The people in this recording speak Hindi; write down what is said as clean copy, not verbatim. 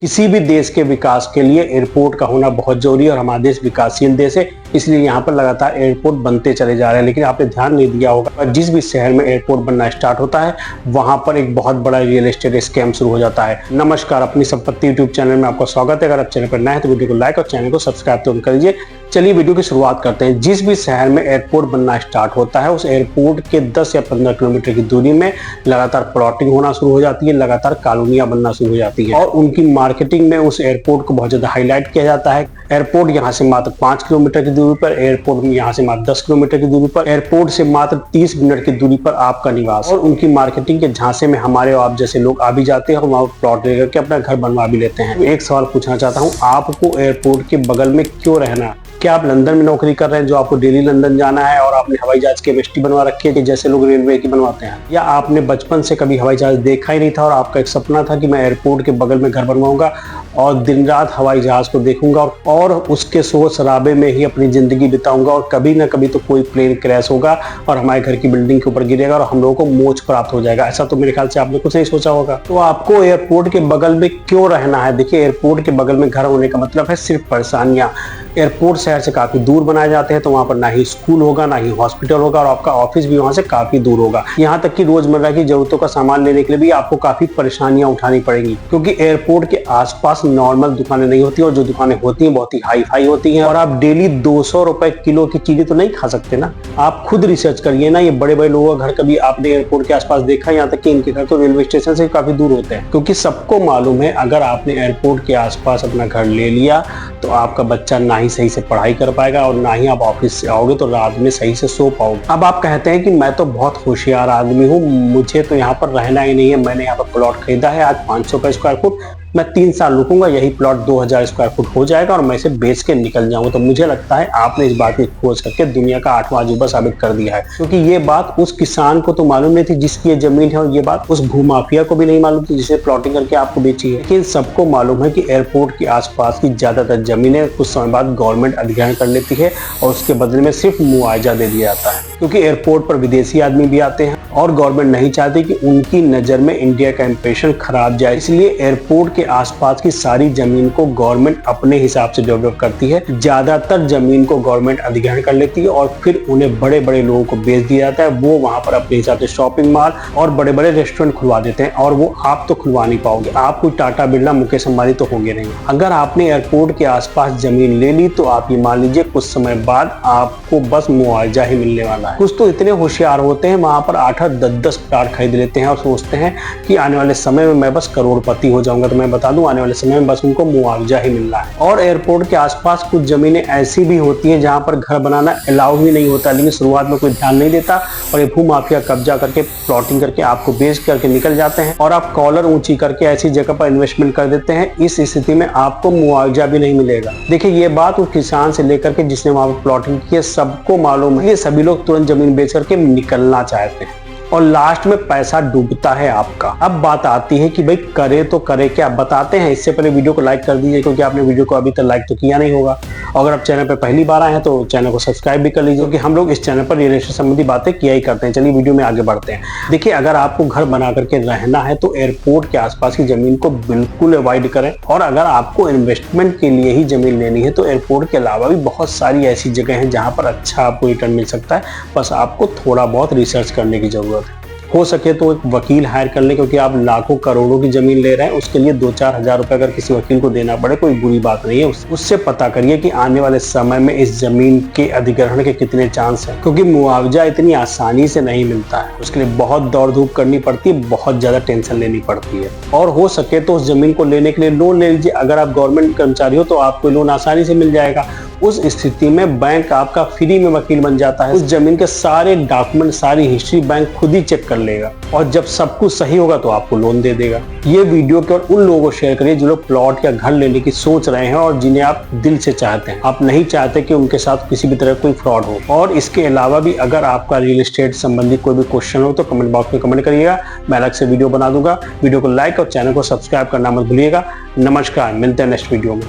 किसी भी देश के विकास के लिए एयरपोर्ट का होना बहुत जरूरी है और हमारा देश विकासशील देश है, इसलिए यहाँ पर लगातार एयरपोर्ट बनते चले जा रहे हैं। लेकिन आपने ध्यान नहीं दिया होगा, जिस भी शहर में एयरपोर्ट बनना स्टार्ट होता है वहां पर एक बहुत बड़ा रियल एस्टेट स्कैम शुरू हो जाता है। नमस्कार, अपनी संपत्ति यूट्यूब चैनल में आपका स्वागत है। अगर आप चैनल पर नए हैं तो वीडियो को लाइक और चैनल को सब्सक्राइब तो कर लीजिए। चलिए वीडियो की शुरुआत करते हैं। जिस भी शहर में एयरपोर्ट बनना स्टार्ट होता है, उस एयरपोर्ट के 10 या 15 किलोमीटर की दूरी में लगातार प्लॉटिंग होना शुरू हो जाती है, लगातार कॉलोनियां बनना शुरू हो जाती है और उनकी मार्केटिंग में उस एयरपोर्ट को बहुत ज्यादा हाईलाइट किया जाता है। एयरपोर्ट यहाँ से मात्र 5 किलोमीटर की दूरी पर, एयरपोर्ट यहाँ से मात्र 10 किलोमीटर की दूरी पर, एयरपोर्ट से मात्र 30 मिनट की दूरी पर आपका निवास। और उनकी मार्केटिंग के झांसे में हमारे और आप जैसे लोग आ भी जाते हैं और वहाँ प्लॉट लेकर के अपना घर बनवा भी लेते हैं। एक सवाल पूछना चाहता हूँ, आपको एयरपोर्ट के बगल में क्यों रहना? क्या आप लंदन में नौकरी कर रहे हैं जो आपको डेली लंदन जाना है और आपने हवाई जहाज की केमिस्ट्री बनवा रखी है कि जैसे लोग रेलवे की बनवाते हैं? या आपने बचपन से कभी हवाई जहाज देखा ही नहीं था और आपका एक सपना था कि मैं एयरपोर्ट के बगल में घर बनवाऊंगा और दिन रात हवाई जहाज को देखूंगा और उसके शोर शराबे में ही अपनी जिंदगी बिताऊंगा और कभी ना कभी तो कोई प्लेन क्रैश होगा और हमारे घर की बिल्डिंग के ऊपर गिरेगा और हम लोगों को मोक्ष प्राप्त हो जाएगा? ऐसा तो मेरे ख्याल से आपने कुछ नहीं सोचा होगा। तो आपको एयरपोर्ट के बगल में क्यों रहना है? देखिए, एयरपोर्ट के बगल में घर होने का मतलब है सिर्फ परेशानियां। एयरपोर्ट शहर से काफी दूर बनाए जाते हैं तो वहां पर ना ही स्कूल होगा, ना ही हॉस्पिटल होगा और आपका ऑफिस भी वहां से काफी दूर होगा। यहाँ तक कि रोजमर्रा की जरूरतों का सामान लेने के लिए भी आपको काफी परेशानियां उठानी पड़ेंगी, क्योंकि एयरपोर्ट के आसपास नॉर्मल दुकानें नहीं होती और जो दुकानें होती हैं बहुत ही हाई फाई होती हैं और आप डेली 200 रुपए किलो की चीजें तो नहीं खा सकते ना। आप खुद रिसर्च करिए ना, ये बड़े बड़े लोगों का घर कभी आपने एयरपोर्ट के आसपास देखा? यहाँ तक कि इनके घर तो रेलवे स्टेशन से काफी दूर होते हैं, क्योंकि सबको मालूम है अगर आपने एयरपोर्ट के आसपास अपना घर ले लिया तो आपका बच्चा ना ही सही से पढ़ाई कर पाएगा और ना ही आप ऑफिस से आओगे तो रात में सही से सो पाओगे। अब आप कहते हैं कि मैं तो बहुत होशियार आदमी हूँ, मुझे तो यहाँ पर रहना ही नहीं है, मैंने यहाँ पर प्लॉट खरीदा है आज 500 का स्क्वायर फुट, मैं 3 साल रुकूंगा, यही प्लॉट 2000 स्क्वायर फुट हो जाएगा और मैं इसे बेच के निकल जाऊंगा। तो मुझे लगता है आपने इस बात की खोज करके दुनिया का 8वां अजूबा साबित कर दिया है, क्योंकि ये बात उस किसान को तो मालूम नहीं थी जिसकी ये जमीन है और ये बात उस भूमाफिया को भी नहीं मालूम थी जिसे प्लॉटिंग करके आपको बेची है। लेकिन सबको मालूम है कि एयरपोर्ट के आसपास की ज्यादातर जमीनें कुछ समय बाद गवर्नमेंट अधिग्रहण कर लेती है और उसके बदले में सिर्फ मुआवजा दे दिया जाता है, क्योंकि एयरपोर्ट पर विदेशी आदमी भी आते हैं और गवर्नमेंट नहीं चाहती कि उनकी नजर में इंडिया का इंप्रेशन खराब जाए। इसलिए एयरपोर्ट के आसपास की सारी जमीन को गवर्नमेंट अपने हिसाब से डेवलप करती है। ज्यादातर जमीन को गवर्नमेंट अधिग्रहण कर लेती है और फिर उन्हें बड़े बड़े लोगों को बेच दिया जाता है। वो वहां पर अपने हिसाब से शॉपिंग मॉल और बड़े बड़े रेस्टोरेंट खुलवा देते हैं और वो आप तो खुलवा नहीं पाओगे। आप कोई टाटा बिरला मुकेश अंबानी तो होंगे नहीं। अगर आपने एयरपोर्ट के आसपास जमीन ले ली तो आप ये मान लीजिए कुछ समय बाद आपको बस मुआवजा ही मिलने वाला है। कुछ तो इतने होशियार होते हैं वहां पर 8-8, 10-10 प्लाट खरीद लेते हैं और सोचते हैं कि आने वाले समय में मैं बस करोड़पति हो जाऊंगा। तो मैं बता दूं, आने वाले समय में बस उनको मुआवजा ही मिल रहा है। और एयरपोर्ट के आसपास कुछ जमीनें ऐसी भी होती हैं जहां पर घर बनाना अलाउ ही नहीं होता, लेकिन शुरुआत में कोई ध्यान नहीं देता और ये भूमाफिया कब्जा करके प्लॉटिंग करके आपको बेच करके निकल जाते हैं और आप कॉलर ऊंची करके ऐसी जगह पर इन्वेस्टमेंट कर देते हैं। इस स्थिति में आपको मुआवजा भी नहीं मिलेगा। देखिए, ये बात उस किसान से लेकर के जिसने वहां पर प्लॉटिंग की है सबको मालूम है। ये सभी लोग तुरंत जमीन बेच करके निकलना चाहते हैं और लास्ट में पैसा डूबता है आपका। अब बात आती है कि भाई करे तो करे क्या, बताते हैं। इससे पहले वीडियो को लाइक कर दीजिए, क्योंकि आपने वीडियो को अभी तक लाइक तो किया नहीं होगा। अगर आप चैनल पर पहली बार आए हैं तो चैनल को सब्सक्राइब भी कर लीजिए, क्योंकि हम लोग इस चैनल पर रियल एस्टेट संबंधी बातें किया ही करते हैं। चलिए वीडियो में आगे बढ़ते हैं। देखिए, अगर आपको घर बना करके रहना है तो एयरपोर्ट के आसपास की जमीन को बिल्कुल अवॉइड करें और अगर आपको इन्वेस्टमेंट के लिए ही जमीन लेनी है तो एयरपोर्ट के अलावा भी बहुत सारी ऐसी जगह हैं जहां पर अच्छा आपको रिटर्न मिल सकता है। बस आपको थोड़ा बहुत रिसर्च करने की जरूरत है। हो सके तो एक वकील हायर कर लें, क्योंकि आप लाखों करोड़ों की जमीन ले रहे हैं, उसके लिए 2-4 हजार रुपए अगर किसी वकील को देना पड़े कोई बुरी बात नहीं है। उससे पता करिए कि आने वाले समय में इस जमीन के अधिग्रहण के कितने चांस हैं, क्योंकि मुआवजा इतनी आसानी से नहीं मिलता है। उसके लिए बहुत दौड़ धूप करनी पड़ती है, बहुत ज्यादा टेंशन लेनी पड़ती है। और हो सके तो उस जमीन को लेने के लिए लोन ले लीजिए। अगर आप गवर्नमेंट कर्मचारी हो तो आपको लोन आसानी से मिल जाएगा। उस स्थिति में बैंक आपका फ्री में वकील बन जाता है। उस जमीन के सारे डॉक्यूमेंट, सारी हिस्ट्री बैंक खुद ही चेक कर लेगा और जब सब कुछ सही होगा तो आपको लोन दे देगा। ये वीडियो केवल उन लोगों को शेयर करिए जो लोग प्लॉट या घर लेने की सोच रहे हैं और जिन्हें आप दिल से चाहते हैं। आप नहीं चाहते कि उनके साथ किसी भी तरह कोई फ्रॉड हो। और इसके अलावा भी अगर आपका रियल एस्टेट संबंधी कोई भी क्वेश्चन हो तो कमेंट बॉक्स में कमेंट करिएगा, मैं अलग से वीडियो बना दूंगा। वीडियो को लाइक और चैनल को सब्सक्राइब करना मत भूलिएगा। नमस्कार, मिलते हैं नेक्स्ट वीडियो में।